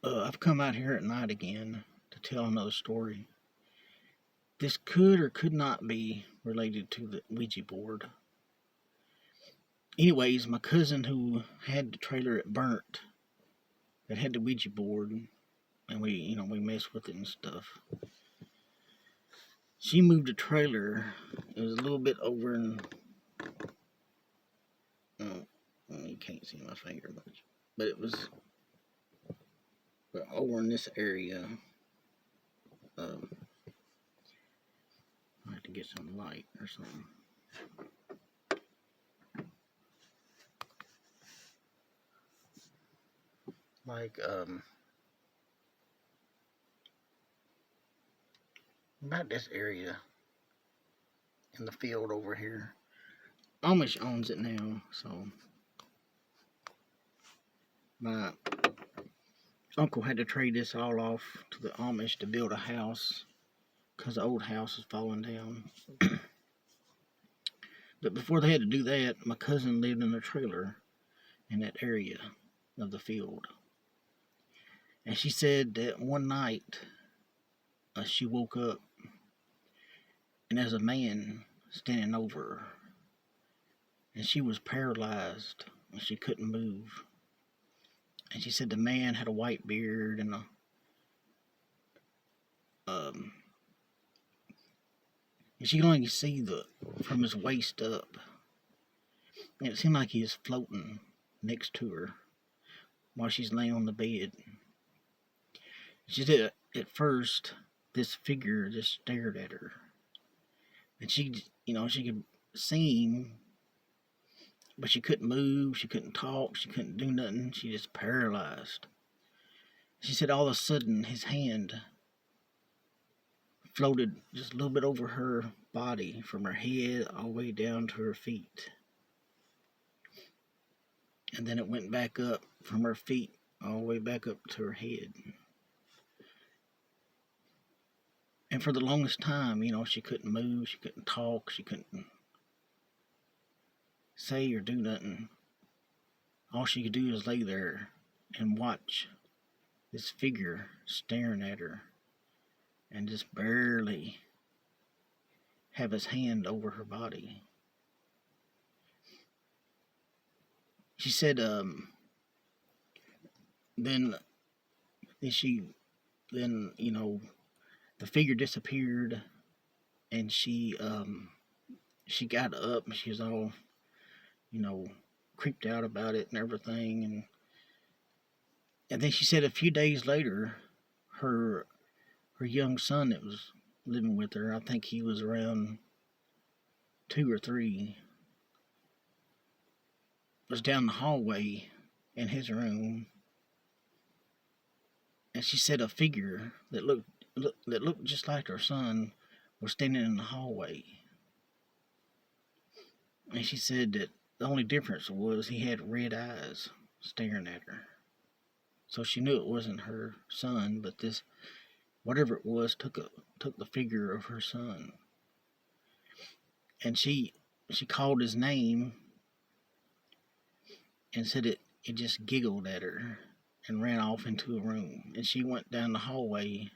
I've come out here at night again to tell another story. This could or could not be related to the Ouija board. Anyways, my cousin who had the trailer it burnt, that had the Ouija board, and we messed with it and stuff. She moved the trailer. It was a little bit over in. Oh, you can't see my finger much, but it was over in this area. Um, I have to get some light or something. Like about this area in the field over here. Amish owns it now, so my uncle had to trade this all off to the Amish to build a house because the old house is falling down. But before they had to do that, my cousin lived in a trailer in that area of the field. And she said that one night she woke up and there's a man standing over her. And she was paralyzed and she couldn't move. And she said the man had a white beard and and she could only see from his waist up. And it seemed like he was floating next to her while she's laying on the bed. She said at first this figure just stared at her. And she could see him, but she couldn't move, she couldn't talk, she couldn't do nothing. She just paralyzed. She said all of a sudden his hand floated just a little bit over her body from her head all the way down to her feet. And then it went back up from her feet all the way back up to her head. And for the longest time, she couldn't move, she couldn't talk, she couldn't say or do nothing. All she could do was lay there and watch this figure staring at her and just barely have his hand over her body. She said, then the figure disappeared, and she got up and she was all, creeped out about it and everything, and then she said a few days later, her young son that was living with her, I think he was around 2 or 3, was down the hallway in his room, and she said a figure that looked just like her son was standing in the hallway. And she said that the only difference was he had red eyes staring at her. So she knew it wasn't her son, but this, whatever it was, took the figure of her son. And she called his name and said it just giggled at her and ran off into a room. And she went down the hallway,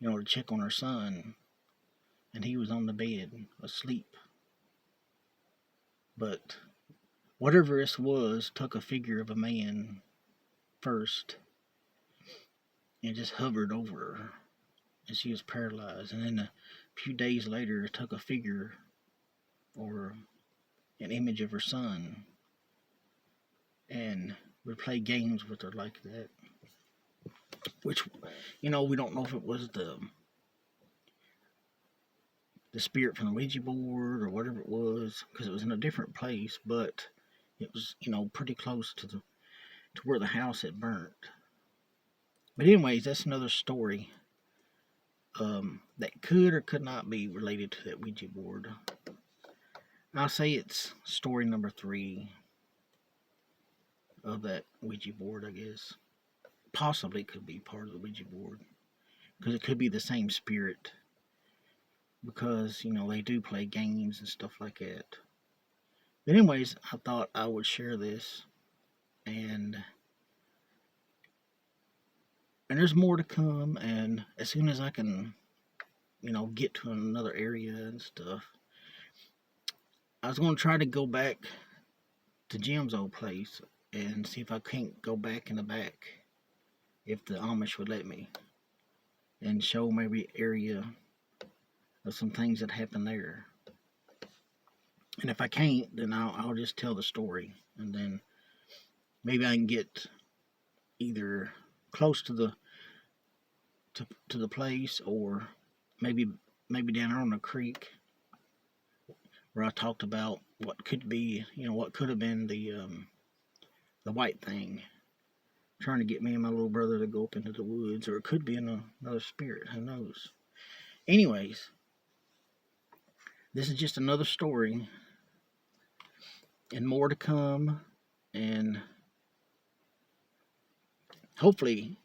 to check on her son, and he was on the bed asleep. But whatever this was took a figure of a man first and just hovered over her, and she was paralyzed. And then a few days later, it took a figure or an image of her son and would play games with her like that. Which, we don't know if it was the spirit from the Ouija board or whatever it was, because it was in a different place, but it was, pretty close to where the house had burnt. But anyways, that's another story that could or could not be related to that Ouija board. I'll say it's story number 3 of that Ouija board, I guess. Possibly could be part of the Ouija board, because it could be the same spirit, because, they do play games and stuff like that. But anyways, I thought I would share this, and And there's more to come, and as soon as I can, get to another area and stuff, I was going to try to go back to Jim's old place and see if I can't go back in the back, if the Amish would let me, and show maybe area of some things that happened there. And if I can't, then I'll just tell the story, and then maybe I can get either close to the place, or maybe down there on the creek where I talked about what could be, what could have been the white thing trying to get me and my little brother to go up into the woods, or it could be another spirit. Who knows? Anyways, this is just another story, and more to come, and hopefully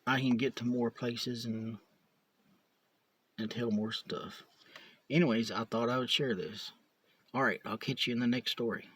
I can get to more places and tell more stuff. Anyways, I thought I would share this. Alright, I'll catch you in the next story.